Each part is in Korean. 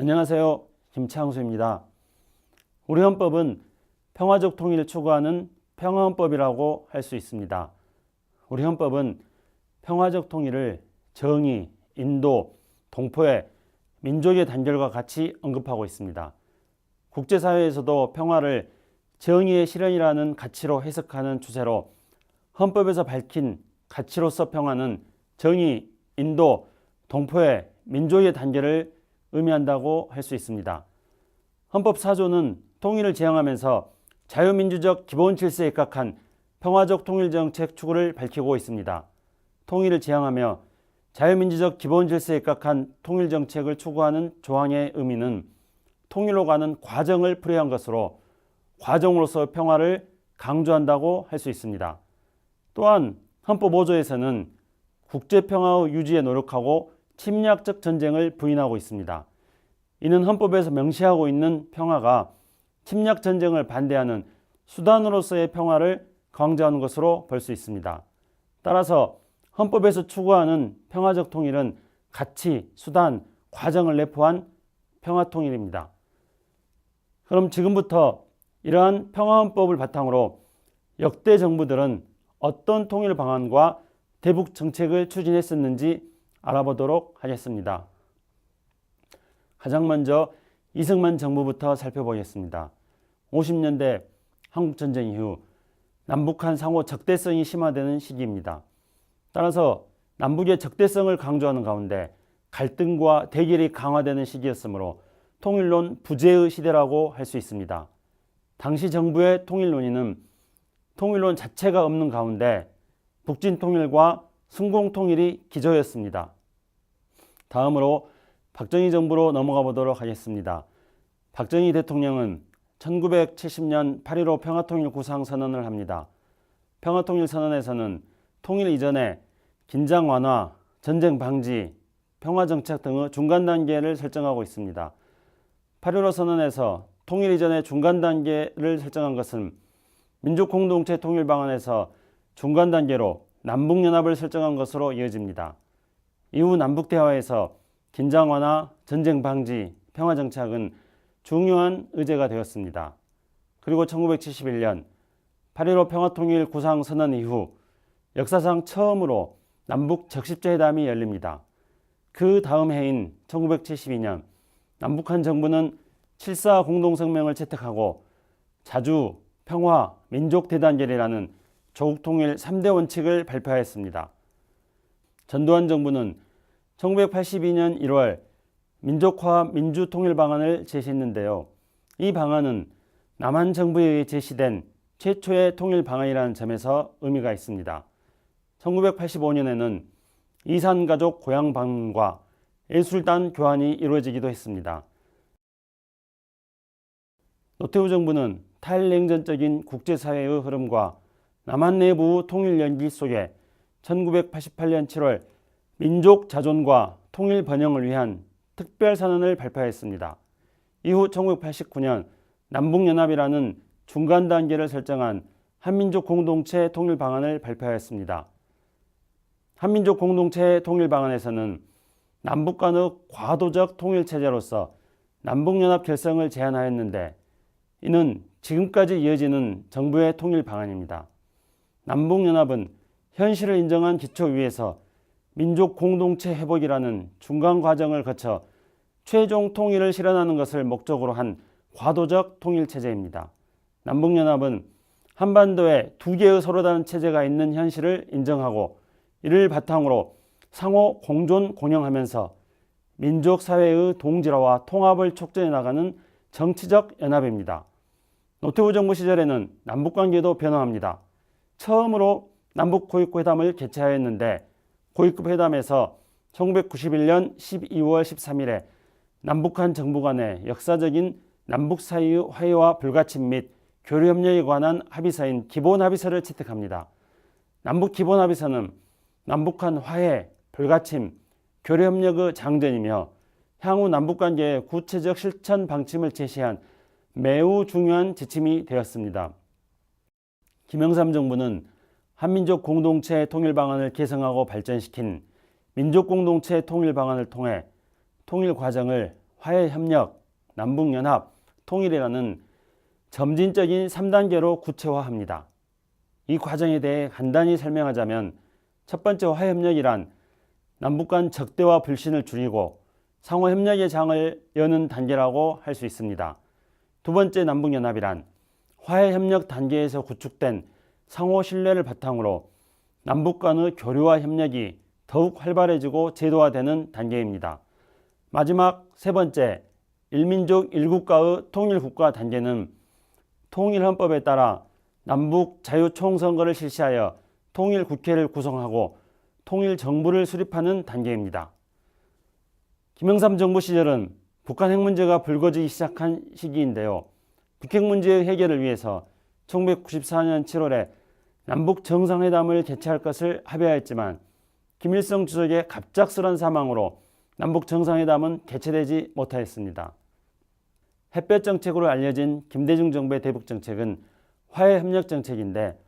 안녕하세요. 김창수입니다. 우리 헌법은 평화적 통일을 추구하는 평화헌법이라고 할 수 있습니다. 우리 헌법은 평화적 통일을 정의, 인도, 동포의 민족의 단결과 같이 언급하고 있습니다. 국제사회에서도 평화를 정의의 실현이라는 가치로 해석하는 추세로 헌법에서 밝힌 가치로서 평화는 정의, 인도, 동포의 민족의 단결을 의미한다고 할 수 있습니다. 헌법 4조는 통일을 지향하면서 자유민주적 기본 질서에 입각한 평화적 통일정책 추구를 밝히고 있습니다. 통일을 지향하며 자유민주적 기본 질서에 입각한 통일정책을 추구하는 조항의 의미는 통일로 가는 과정을 풀이한 것으로 과정으로서 평화를 강조한다고 할 수 있습니다. 또한 헌법 5조에서는 국제평화의 유지에 노력하고 침략적 전쟁을 부인하고 있습니다. 이는 헌법에서 명시하고 있는 평화가 침략 전쟁을 반대하는 수단으로서의 평화를 강조하는 것으로 볼 수 있습니다. 따라서 헌법에서 추구하는 평화적 통일은 가치, 수단, 과정을 내포한 평화통일입니다. 그럼 지금부터 이러한 평화헌법을 바탕으로 역대 정부들은 어떤 통일 방안과 대북 정책을 추진했었는지 알아보도록 하겠습니다. 가장 먼저 이승만 정부부터 살펴보겠습니다. 50년대 한국전쟁 이후 남북한 상호 적대성이 심화되는 시기입니다. 따라서 남북의 적대성을 강조하는 가운데 갈등과 대결이 강화되는 시기였으므로 통일론 부재의 시대라고 할 수 있습니다. 당시 정부의 통일 논의는 통일론 자체가 없는 가운데 북진 통일과 순공 통일이 기조였습니다. 다음으로 박정희 정부로 넘어가 보도록 하겠습니다. 박정희 대통령은 1970년 8.15 평화통일 구상선언을 합니다. 평화통일선언에서는 통일 이전에 긴장 완화, 전쟁 방지, 평화정책 등의 중간 단계를 설정하고 있습니다. 8.15 선언에서 통일 이전의 중간 단계를 설정한 것은 민족공동체 통일 방안에서 중간 단계로 남북연합을 설정한 것으로 이어집니다. 이후 남북대화에서 긴장 완화, 전쟁 방지, 평화정착은 중요한 의제가 되었습니다. 그리고 1971년 8.15 평화통일 구상선언 이후 역사상 처음으로 남북 적십자회담이 열립니다. 그 다음 해인 1972년 남북한 정부는 7.4 공동성명을 채택하고 자주, 평화, 민족대단결이라는 조국통일 3대 원칙을 발표하였습니다. 전두환 정부는 1982년 1월 민족화 민주통일 방안을 제시했는데요. 이 방안은 남한 정부에 의해 제시된 최초의 통일 방안이라는 점에서 의미가 있습니다. 1985년에는 이산가족 고향 방문과 예술단 교환이 이루어지기도 했습니다. 노태우 정부는 탈냉전적인 국제사회의 흐름과 남한 내부 통일 연기 속에 1988년 7월 민족 자존과 통일 번영을 위한 특별선언을 발표했습니다. 이후 1989년 남북연합이라는 중간 단계를 설정한 한민족 공동체 통일 방안을 발표하였습니다. 한민족 공동체 통일 방안에서는 남북 간의 과도적 통일 체제로서 남북연합 결성을 제안하였는데 이는 지금까지 이어지는 정부의 통일 방안입니다. 남북연합은 현실을 인정한 기초 위에서 민족 공동체 회복이라는 중간 과정을 거쳐 최종 통일을 실현하는 것을 목적으로 한 과도적 통일 체제입니다. 남북연합은 한반도에 두 개의 서로 다른 체제가 있는 현실을 인정하고 이를 바탕으로 상호 공존 공영하면서 민족사회의 동질화와 통합을 촉진해 나가는 정치적 연합입니다. 노태우 정부 시절에는 남북관계도 변화합니다. 처음으로 남북 고위급 회담을 개최하였는데 고위급 회담에서 1991년 12월 13일에 남북한 정부 간의 역사적인 남북 사이의 화해와 불가침 및 교류협력에 관한 합의서인 기본합의서를 채택합니다. 남북 기본합의서는 남북한 화해, 불가침, 교류협력의 장전이며 향후 남북관계의 구체적 실천 방침을 제시한 매우 중요한 지침이 되었습니다. 김영삼 정부는 한민족 공동체 통일 방안을 개성하고 발전시킨 민족공동체 통일 방안을 통해 통일 과정을 화해협력, 남북연합, 통일이라는 점진적인 3단계로 구체화합니다. 이 과정에 대해 간단히 설명하자면 첫 번째 화해협력이란 남북 간 적대와 불신을 줄이고 상호협력의 장을 여는 단계라고 할 수 있습니다. 두 번째 남북연합이란 화해협력 단계에서 구축된 상호 신뢰를 바탕으로 남북 간의 교류와 협력이 더욱 활발해지고 제도화되는 단계입니다. 마지막 세 번째 일민족 일국가의 통일국가 단계는 통일헌법에 따라 남북 자유총선거를 실시하여 통일국회를 구성하고 통일정부를 수립하는 단계입니다. 김영삼 정부 시절은 북한 핵 문제가 불거지기 시작한 시기인데요. 북핵 문제의 해결을 위해서 1994년 7월에 남북 정상회담을 개최할 것을 합의하였지만 김일성 주석의 갑작스런 사망으로 남북 정상회담은 개최되지 못하였습니다. 햇볕 정책으로 알려진 김대중 정부의 대북 정책은 화해협력 정책인데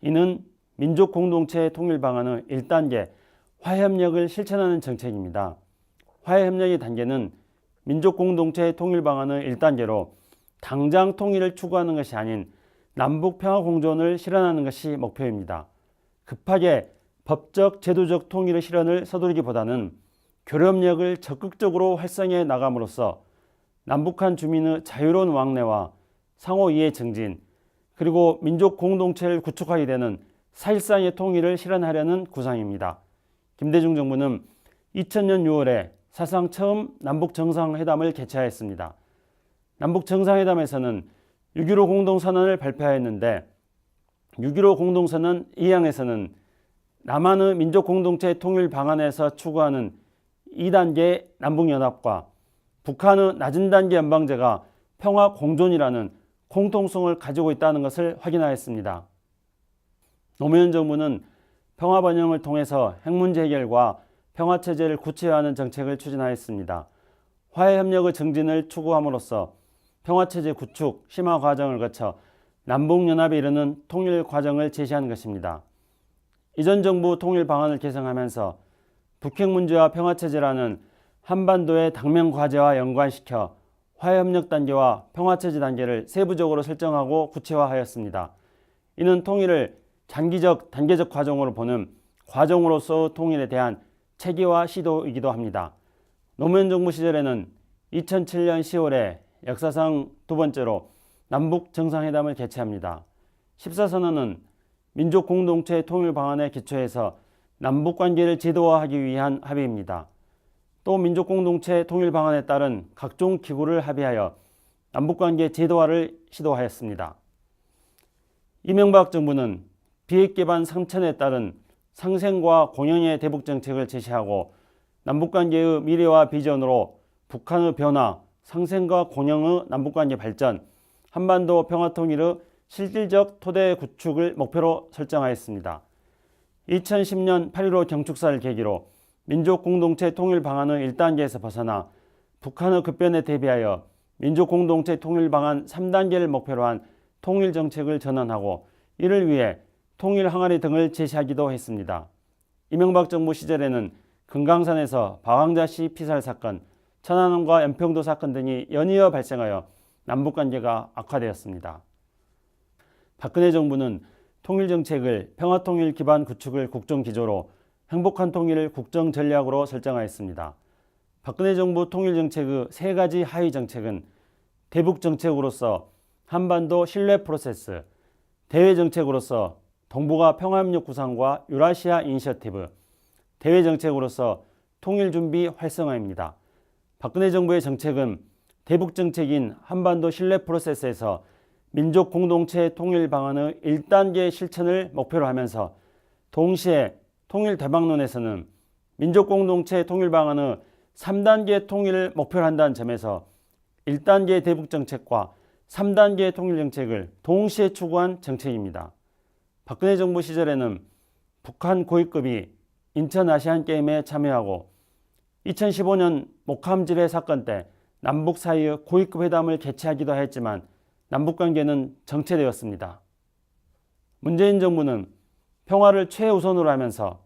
이는 민족 공동체 통일 방안의 1단계 화해협력을 실천하는 정책입니다. 화해협력의 단계는 민족 공동체 통일 방안의 1단계로 당장 통일을 추구하는 것이 아닌 남북 평화 공존을 실현하는 것이 목표입니다. 급하게 법적 제도적 통일의 실현을 서두르기보다는 교류협력을 적극적으로 활성화해 나감으로써 남북한 주민의 자유로운 왕래와 상호 이해 증진 그리고 민족 공동체를 구축하게 되는 사실상의 통일을 실현하려는 구상입니다. 김대중 정부는 2000년 6월에 사상 처음 남북 정상회담을 개최하였습니다. 남북 정상회담에서는 6.15 공동선언을 발표하였는데 6.15 공동선언 2항에서는 남한의 민족 공동체 통일 방안에서 추구하는 2단계 남북연합과 북한의 낮은 단계 연방제가 평화 공존이라는 공통성을 가지고 있다는 것을 확인하였습니다. 노무현 정부는 평화 번영을 통해서 핵 문제 해결과 평화체제를 구체화하는 정책을 추진하였습니다. 화해협력의 증진을 추구함으로써 평화체제 구축, 심화 과정을 거쳐 남북연합에 이르는 통일 과정을 제시하는 것입니다. 이전 정부 통일 방안을 개정하면서 북핵 문제와 평화체제라는 한반도의 당면 과제와 연관시켜 화해협력 단계와 평화체제 단계를 세부적으로 설정하고 구체화하였습니다. 이는 통일을 장기적, 단계적 과정으로 보는 과정으로서 통일에 대한 체계화 시도이기도 합니다. 노무현 정부 시절에는 2007년 10월에 역사상 두 번째로 남북 정상회담을 개최합니다. 14선언은 민족 공동체 통일 방안에 기초해서 남북 관계를 제도화하기 위한 합의입니다. 또 민족 공동체 통일 방안에 따른 각종 기구를 합의하여 남북 관계 제도화를 시도하였습니다. 이명박 정부는 비핵 개방 상천에 따른 상생과 공영의 대북 정책을 제시하고 남북 관계의 미래와 비전으로 북한의 변화, 상생과 공영의 남북 관계 발전, 한반도 평화 통일의 실질적 토대 구축을 목표로 설정하였습니다. 2010년 8.15 경축사를 계기로 민족 공동체 통일 방안의 1단계에서 벗어나 북한의 급변에 대비하여 민족 공동체 통일 방안 3단계를 목표로 한 통일 정책을 전환하고 이를 위해 통일 항아리 등을 제시하기도 했습니다. 이명박 정부 시절에는 금강산에서 박왕자씨 피살 사건, 천안함과 연평도 사건 등이 연이어 발생하여 남북관계가 악화되었습니다. 박근혜 정부는 통일정책을 평화통일 기반 구축을 국정기조로 행복한 통일을 국정전략으로 설정하였습니다. 박근혜 정부 통일정책의 세 가지 하위 정책은 대북정책으로서 한반도 신뢰 프로세스, 대외정책으로서 동북아 평화협력 구상과 유라시아 이니셔티브, 대외정책으로서 통일준비 활성화입니다. 박근혜 정부의 정책은 대북정책인 한반도 신뢰 프로세스에서 민족 공동체 통일 방안의 1단계 실천을 목표로 하면서 동시에 통일 대박론에서는 민족 공동체 통일 방안의 3단계 통일을 목표로 한다는 점에서 1단계 대북정책과 3단계 통일정책을 동시에 추구한 정책입니다. 박근혜 정부 시절에는 북한 고위급이 인천 아시안게임에 참여하고 2015년 목함지뢰 사건 때 남북 사이의 고위급 회담을 개최하기도 했지만 남북관계는 정체되었습니다. 문재인 정부는 평화를 최우선으로 하면서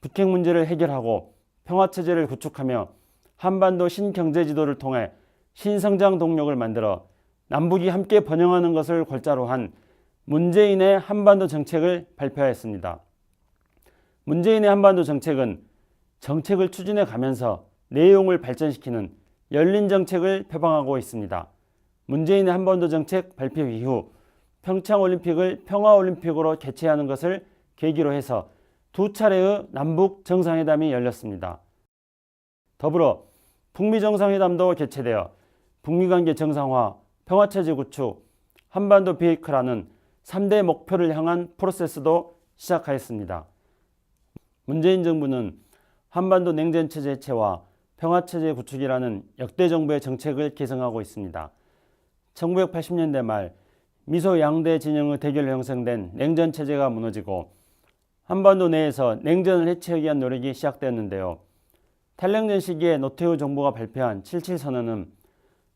북핵 문제를 해결하고 평화체제를 구축하며 한반도 신경제지도를 통해 신성장 동력을 만들어 남북이 함께 번영하는 것을 골자로 한 문재인의 한반도 정책을 발표하였습니다. 문재인의 한반도 정책은 정책을 추진해 가면서 내용을 발전시키는 열린 정책을 표방하고 있습니다. 문재인의 한반도 정책 발표 이후 평창올림픽을 평화올림픽으로 개최하는 것을 계기로 해서 두 차례의 남북 정상회담이 열렸습니다. 더불어 북미 정상회담도 개최되어 북미관계 정상화, 평화체제 구축, 한반도 비핵화라는 3대 목표를 향한 프로세스도 시작하였습니다. 문재인 정부는 한반도 냉전체제 해체와 평화체제 구축이라는 역대 정부의 정책을 개성하고 있습니다. 1980년대 말 미소 양대 진영의 대결로 형성된 냉전체제가 무너지고 한반도 내에서 냉전을 해체하기 위한 노력이 시작되었는데요. 탈냉전 시기에 노태우 정부가 발표한 77선언은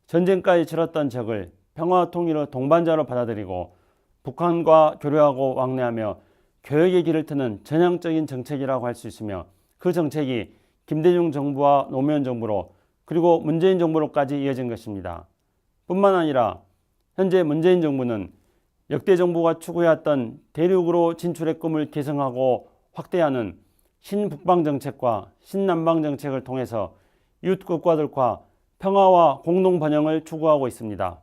전쟁까지 치렀던 적을 평화 통일의 동반자로 받아들이고 북한과 교류하고 왕래하며 교역의 길을 트는 전향적인 정책이라고 할 수 있으며 그 정책이 김대중 정부와 노무현 정부로 그리고 문재인 정부로까지 이어진 것입니다. 뿐만 아니라 현재 문재인 정부는 역대 정부가 추구해왔던 대륙으로 진출의 꿈을 계승하고 확대하는 신북방 정책과 신남방 정책을 통해서 이웃 국가들과 평화와 공동 번영을 추구하고 있습니다.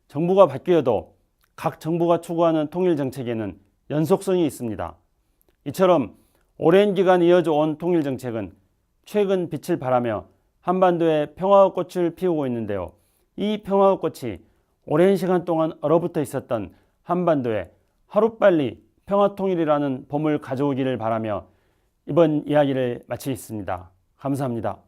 정부가 바뀌어도 각 정부가 추구하는 통일 정책에는 연속성이 있습니다. 이처럼 오랜 기간 이어져 온 통일 정책은 최근 빛을 발하며 한반도에 평화의 꽃을 피우고 있는데요. 이 평화의 꽃이 오랜 시간 동안 얼어붙어 있었던 한반도에 하루빨리 평화통일이라는 봄을 가져오기를 바라며 이번 이야기를 마치겠습니다. 감사합니다.